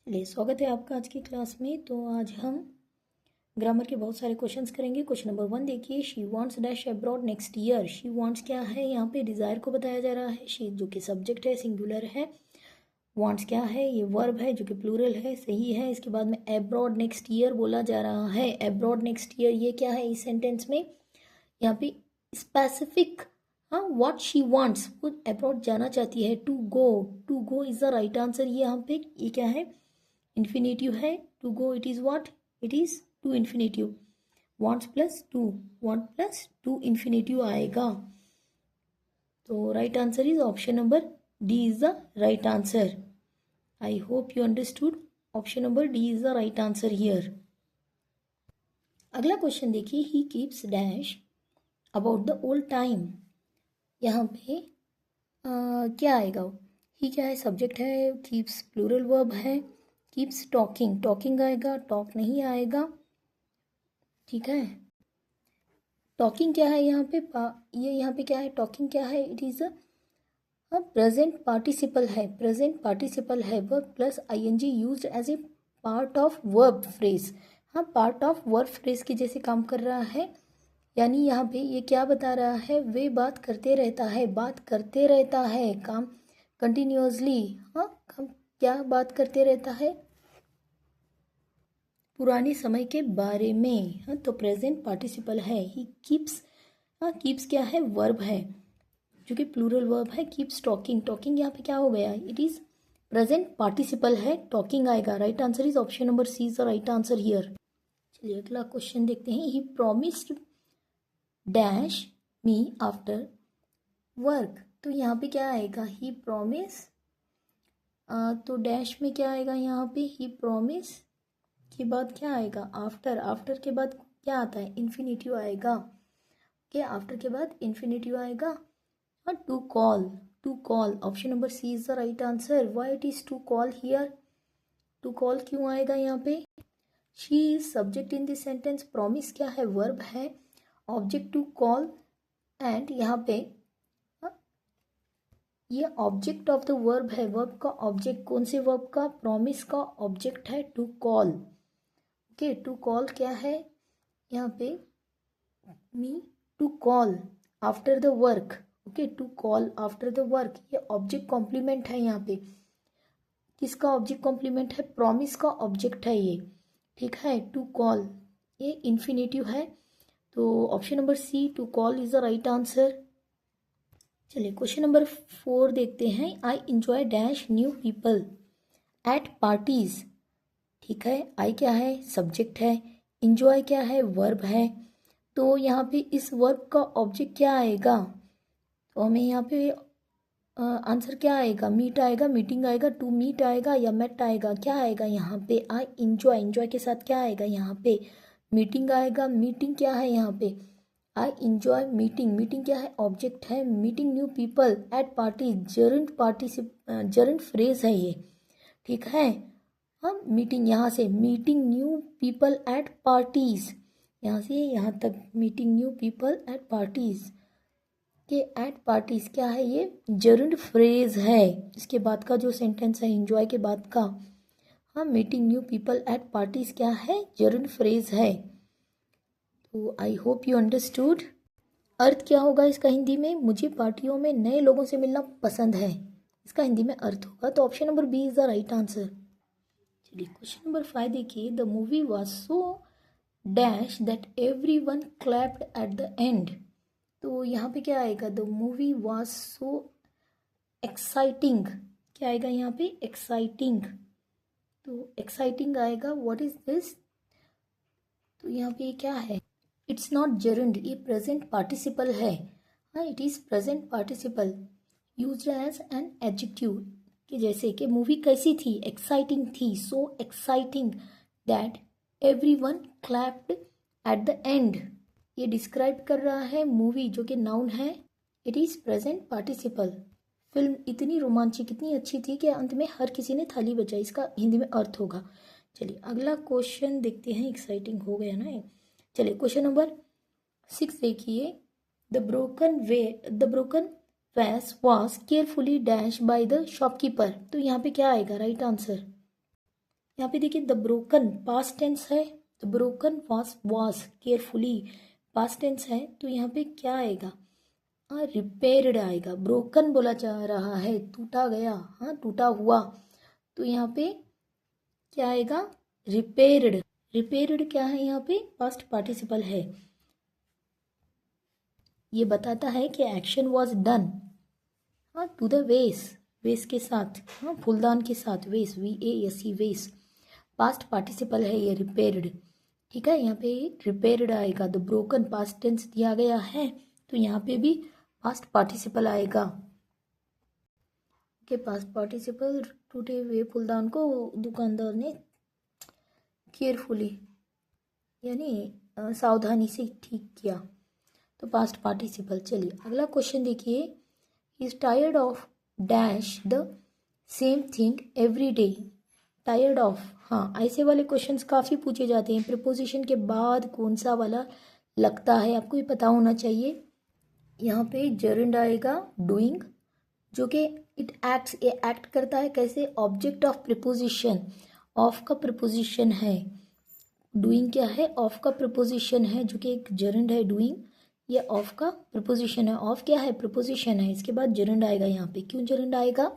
चलिए, स्वागत है आपका आज की क्लास में। तो आज हम ग्रामर के बहुत सारे क्वेश्चंस करेंगे। क्वेश्चन नंबर 1 देखिए, she wants dash abroad next year. She wants क्या है, यहाँ पे डिज़ायर को बताया जा रहा है। शी जो कि सब्जेक्ट है, सिंगुलर है। वांट्स क्या है, ये वर्ब है जो कि प्लूरल है, सही है। इसके बाद में अब्रॉड नेक्स्ट ईयर बोला जा रहा है। अब्रॉड नेक्स्ट ईयर ये क्या है इस सेंटेंस में, यहाँ पे स्पेसिफिक, हाँ, व्हाट शी वांट्स, वो अब्रॉड जाना चाहती है। To go is the right answer. ये यहाँ पे ये क्या है, इन्फिनेटिव है। To go it is what, it is to infinitive. Wants plus to, want plus to infinitive आएगा। तो right answer is option number D is the right answer. I hope you understood. Option number D is the right answer here. अगला question देखिए, he keeps dash about the old time. यहाँ पे क्या आएगा, ही क्या है, सब्जेक्ट है। Keeps plural verb है। कीप्स टॉकिंग आएगा, टॉक नहीं आएगा, ठीक है। टॉकिंग क्या है यहाँ पे, ये यहाँ पे क्या है, टॉकिंग क्या है, it is a present participle है। प्रेजेंट पार्टिसिपल है, verb plus ING used as a part of verb phrase. हाँ, पार्ट ऑफ वर्ब फ्रेज के जैसे काम कर रहा है। यानी यहाँ पे ये क्या बता रहा है, वे बात करते रहता है, काम कंटिन्यूअसली। हाँ, काम क्या बात करते रहता है, पुराने समय के बारे में। हाँ, तो प्रेजेंट पार्टिसिपल है। ही कीप्स, हाँ, कीप्स क्या है, वर्ब है जो कि प्लूरल वर्ब है। कीप्स टॉकिंग यहाँ पे क्या हो गया, इट इज प्रेजेंट पार्टिसिपल है, टॉकिंग आएगा। Right answer is option number C is the right answer here. चलिए अगला क्वेश्चन देखते हैं। He promised dash me after work. तो यहाँ पे क्या आएगा, ही प्रॉमिस, तो डैश में क्या आएगा, यहाँ पे ही प्रॉमिस के बाद क्या आएगा, आफ्टर के बाद क्या आता है, इन्फिनेटिव आएगा। ओके, आफ्टर के बाद इन्फिनेटिव आएगा। और to call option number C is the right answer. Why it is to call here, to call क्यों आएगा यहाँ पे। She is subject in this sentence. Promise क्या है, वर्ब है। ऑब्जेक्ट टू कॉल, एंड यहाँ पे ये ऑब्जेक्ट ऑफ द वर्ब है। वर्ब का ऑब्जेक्ट, कौन से वर्ब का, प्रॉमिस का ऑब्जेक्ट है to call. Okay, to call क्या है यहाँ पे, me to call after the work. Okay, to call after the work, ये ऑब्जेक्ट कॉम्प्लीमेंट है। यहाँ पे किसका ऑब्जेक्ट कॉम्प्लीमेंट है, प्रॉमिस का ऑब्जेक्ट है ये, ठीक है। टू कॉल ये इन्फिनेटिव है, तो option number C to call is the right answer. चलिए क्वेश्चन नंबर 4 देखते हैं। I enjoy dash new people at parties. ठीक है, आई क्या है, सब्जेक्ट है। इंजॉय क्या है, वर्ब है। तो यहाँ पे इस वर्ब का ऑब्जेक्ट क्या आएगा, तो हमें यहाँ पे आंसर क्या आएगा, मीट आएगा, मीटिंग आएगा, टू मीट आएगा या मेट आएगा, क्या आएगा यहाँ पे, आई इंजॉय के साथ क्या आएगा यहाँ पे, मीटिंग आएगा। मीटिंग क्या है यहाँ पे, आई इंजॉय मीटिंग क्या है, ऑब्जेक्ट है। Meeting new people at party, gerund phrase है ये, ठीक है। हाँ, मीटिंग, यहाँ से meeting new people at parties, यहाँ से यहाँ तक meeting new people at parties के एट पार्टीज क्या है, ये जरंट फ्रेज है। इसके बाद का जो सेंटेंस है इंजॉय के बाद का, हाँ, meeting new people at parties क्या है, जरंट फ्रेज है। तो आई होप यू अंडरस्टूड। अर्थ क्या होगा इसका हिंदी में, मुझे पार्टियों में नए लोगों से मिलना पसंद है, इसका हिंदी में अर्थ होगा। तो option number B is the right answer. चलिए क्वेश्चन नंबर 5 देखिए। The movie was so dash that every one clapped at the end. तो यहाँ पे क्या आएगा, the movie was so exciting, क्या आएगा यहाँ पे, एक्साइटिंग। तो एक्साइटिंग आएगा, व्हाट इज दिस, तो यहाँ पे क्या है, इट्स नॉट जरंड, ये प्रेजेंट पार्टिसिपल है। हाँ, it is present participle used as an adjective, कि जैसे कि मूवी कैसी थी, एक्साइटिंग थी, so exciting that everyone clapped at the end. ये डिस्क्राइब कर रहा है मूवी जो कि नाउन है, it is present participle. Film इतनी रोमांचक, इतनी अच्छी थी कि अंत में हर किसी ने थाली बजाई, इसका हिंदी में अर्थ होगा। चलिए अगला क्वेश्चन देखते हैं। एक्साइटिंग हो गया ना ये। चलिए क्वेश्चन नंबर 6 देखिए। द ब्रोकन वैस was carefully dash by the shopkeeper. तो यहाँ पे क्या आएगा, राइट आंसर। यहाँ पे देखिए द ब्रोकन पास्ट टेंस है, the broken was carefully past tense है, तो यहाँ पे क्या आएगा, हाँ रिपेयर्ड आएगा। ब्रोकन बोला जा रहा है, टूटा गया, हाँ टूटा हुआ, तो यहाँ पे क्या आएगा, रिपेयर्ड। रिपेयर्ड क्या है यहाँ पे, पास्ट पार्टिसिपल है। ये बताता है कि एक्शन वॉज डन, हाँ टू द वेस, वेस के साथ, हाँ फूलदान के साथ, वेस VASE वेस, पास्ट पार्टिसिपल है ये रिपेयर्ड। ठीक है, यहाँ पे रिपेयर्ड आएगा। द ब्रोकन पास्ट टेंस दिया गया है, तो यहाँ पे भी पास्ट पार्टिसिपल आएगा। के पास्ट पार्टिसिपल, टूटे हुए फूलदान को दुकानदार ने केयरफुली यानी सावधानी से ठीक किया, तो पास्ट पार्टिसिपल। चलिए अगला क्वेश्चन देखिए, he is tired of dash the same thing every day. Tired of, हाँ ऐसे वाले क्वेश्चंस काफ़ी पूछे जाते हैं। प्रीपोजिशन के बाद कौन सा वाला लगता है आपको ये पता होना चाहिए। यहाँ पे जर्नड आएगा डूइंग, जो कि इट एक्ट्स, ये एक्ट करता है कैसे, ऑब्जेक्ट ऑफ प्रीपोजिशन, ऑफ का प्रीपोजिशन है। डूइंग क्या है, ऑफ का प्रीपोजिशन है, जो कि एक जर्नड है डूइंग, ये ऑफ का प्रीपोजिशन है। ऑफ क्या है, प्रीपोजिशन है, इसके बाद जर्नड आएगा यहाँ पे। क्यों जर्नड आएगा,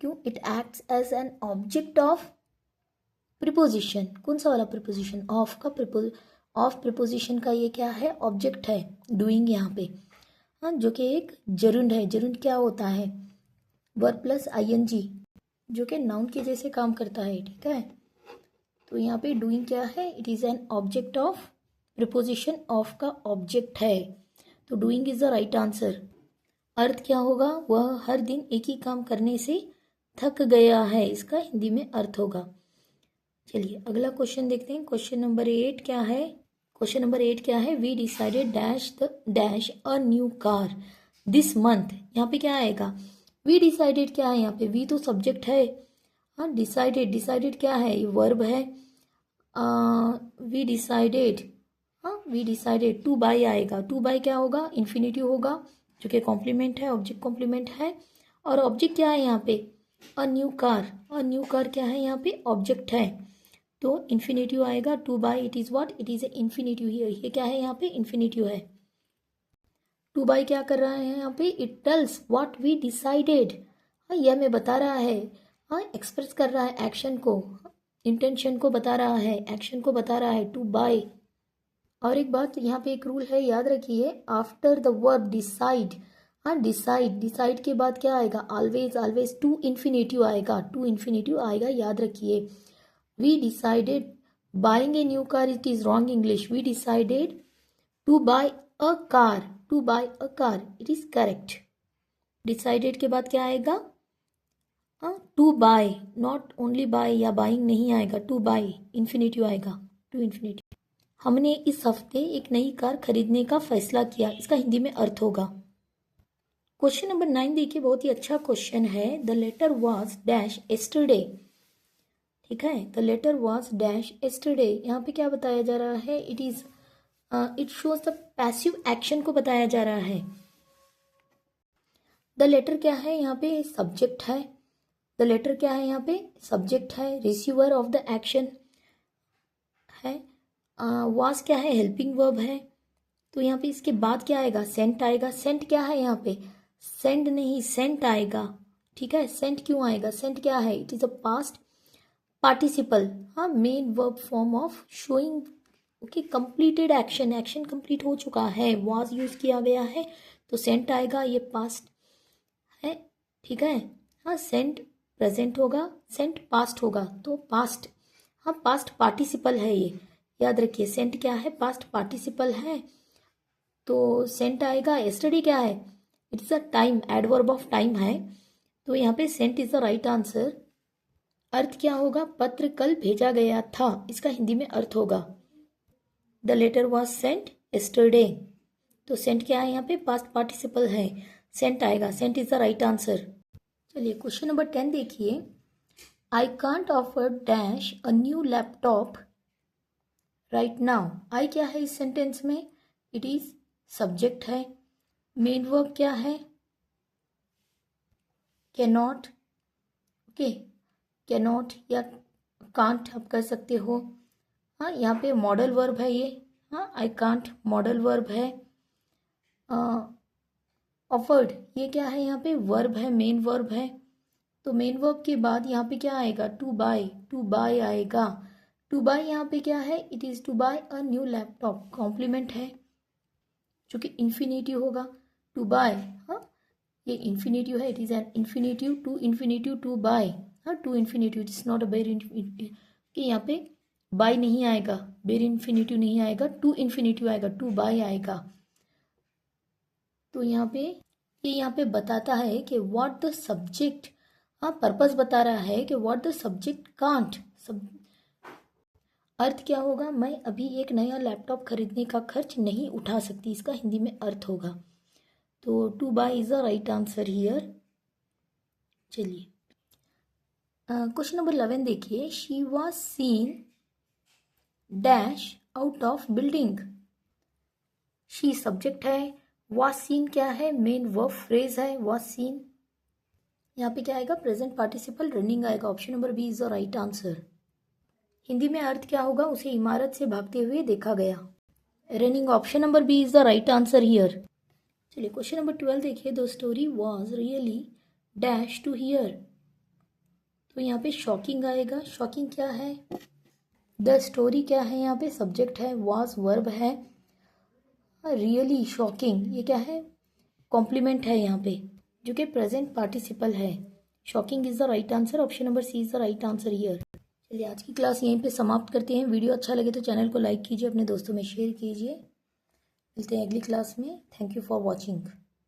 क्यों, it acts as an object of preposition. कौन सा वाला प्रीपोजिशन, ऑफ का ऑफ प्रीपोजिशन का ये क्या है, ऑब्जेक्ट है डूइंग यहाँ पे, हाँ जो कि एक जर्नड है। जर्नड क्या होता है, वर्ब प्लस ING, जो कि नाउन के जैसे काम करता है। ठीक है, तो यहाँ पे डूइंग क्या है, it is an object of preposition, of का ऑब्जेक्ट है, तो doing is the right answer. अर्थ क्या होगा, वह हर दिन एक ही काम करने से थक गया है, इसका हिंदी में अर्थ होगा। चलिए अगला क्वेश्चन देखते हैं। क्वेश्चन नंबर 8 क्या है, क्वेश्चन नंबर 8 क्या है, we decided dash the dash a new car this month. यहाँ पे क्या आएगा, वी डिसाइडेड क्या है, यहाँ पे वी तो सब्जेक्ट है, हाँ डिसाइडेड, डिसाइडेड क्या है, ये वर्ब है। वी डिसाइडेड, हाँ वी डिसाइडेड, टू बाई आएगा, टू बाई क्या होगा, इन्फिनिटिव होगा, जो कि कॉम्प्लीमेंट है, ऑब्जेक्ट कॉम्प्लीमेंट है। और ऑब्जेक्ट क्या है यहाँ पे, अ न्यू कार, अ न्यू कार क्या है यहाँ पे, ऑब्जेक्ट है, तो इन्फिनिटिव आएगा। Two by it is what, it is a infinitive here, ये क्या है यहाँ पे, इन्फिनिटिव है। टू बाई क्या कर रहा है यहाँ पे, it tells what we decided, हाँ यह हमें बता रहा है, हाँ एक्सप्रेस कर रहा है एक्शन को, इंटेंशन को बता रहा है, एक्शन को बता रहा है, टू बाई। और एक बात यहाँ पे एक रूल है, याद रखिए, आफ्टर द वर्ब डिसाइड, हाँ डिसाइड, डिसाइड के बाद क्या आएगा, ऑलवेज, ऑलवेज टू इन्फिनिटिव आएगा, टू इन्फिनिटिव आएगा, याद रखिए। We decided buying a new car, it is wrong English. We decided to buy a car. To buy a car, it is correct. Decided के बाद क्या आएगा, to buy, not only buy या buying नहीं आएगा, to buy infinitive आएगा, to infinitive। हमने इस हफ्ते एक नई कार खरीदने का फैसला किया, इसका हिंदी में अर्थ होगा। क्वेश्चन नंबर 9 देखिए, बहुत ही अच्छा क्वेश्चन है। The letter was dash yesterday. ठीक है, the letter was dash yesterday, यहाँ पे क्या बताया जा रहा है, it is, it shows the passive action को बताया जा रहा है। द लेटर क्या है यहाँ पे, सब्जेक्ट है, द लेटर क्या है यहाँ पे, सब्जेक्ट है, रिसीवर ऑफ द एक्शन है, वॉज क्या है, हेल्पिंग वर्ब है, तो यहाँ पे इसके बाद क्या आएगा, सेंट आएगा। सेंट क्या है यहाँ पे, सेंड नहीं, सेंट आएगा। ठीक है, सेंट क्यों आएगा, सेंट क्या है, it is a past participle, हाँ main verb form of showing, okay completed action, action complete हो चुका है, वाज यूज किया गया है, तो सेंट आएगा, ये पास्ट है। ठीक है, हाँ सेंट प्रेजेंट होगा, सेंट पास्ट होगा, तो पास्ट, हाँ पास्ट पार्टिसिपल है ये, याद रखिए सेंट क्या है, पास्ट पार्टिसिपल है, तो सेंट आएगा। यस्टरडे क्या है, it's a time, adverb of time है, तो यहाँ पे sent is the right answer. अर्थ क्या होगा, पत्र कल भेजा गया था, इसका हिंदी में अर्थ होगा, the letter was sent yesterday, तो सेंट क्या है यहाँ पे, पास्ट पार्टिसिपल है, सेंट आएगा, sent is the right answer. चलिए क्वेश्चन नंबर 10 देखिए, I can't offer dash a new laptop right now. I क्या है इस सेंटेंस में, इट इज सब्जेक्ट है, मेन वर्ब क्या है, कैन नॉट, ओके कैनॉट या कांट आप कर सकते हो। हाँ, यहाँ पे मॉडल वर्ब है ये। हाँ, आई कांट मॉडल वर्ब है। ऑफर्ड ये क्या है, यहाँ पे वर्ब है, मेन वर्ब है। तो मेन वर्ब के बाद यहाँ पे क्या आएगा, टू बाय आएगा। टू बाय यहाँ पे क्या है, it is to buy a new laptop, complement है जो कि इन्फिनेटिव होगा। टू बाय, हाँ ये इन्फिनेटिव है, it is an infinitive, to buy. हाँ, to infinitive, it is not a bare कि यहाँ पे बाय नहीं आएगा, बेर इन्फिनेटिव नहीं आएगा, टू इन्फिनेटिव आएगा, टू बाय आएगा। तो यहाँ पे ये यहाँ पे बताता है कि व्हाट द सब्जेक्ट, हाँ पर्पस बता रहा है कि व्हाट द सब्जेक्ट कांट, अर्थ क्या होगा, मैं अभी एक नया लैपटॉप खरीदने का खर्च नहीं उठा सकती, इसका हिंदी में अर्थ होगा। तो to buy is the right answer here. चलिए क्वेश्चन नंबर 11 देखिए, she was seen dash out of building. She subject है, वॉज सीन क्या है, मेन वर्ब फ्रेज है, वॉज सीन। यहाँ पे क्या आएगा, प्रेजेंट पार्टिसिपल रनिंग आएगा। Option number B is the right answer. Hindi में अर्थ क्या होगा, उसे इमारत से भागते हुए देखा गया। Running, option number B is the right answer here. चलिए क्वेश्चन नंबर 12 देखिए, the story was really dash to here. तो यहाँ पे शॉकिंग आएगा। शॉकिंग क्या है, द स्टोरी क्या है, यहाँ पे सब्जेक्ट है, वॉज वर्ब है, रियली शॉकिंग ये क्या है, कॉम्प्लीमेंट है यहाँ पे जो कि प्रेजेंट पार्टिसिपल है। Shocking is the right answer. Option number C is the right answer here. चलिए आज की क्लास यहीं पे समाप्त करते हैं। वीडियो अच्छा लगे तो चैनल को लाइक कीजिए, अपने दोस्तों में शेयर कीजिए। मिलते हैं अगली क्लास में। Thank you for watching.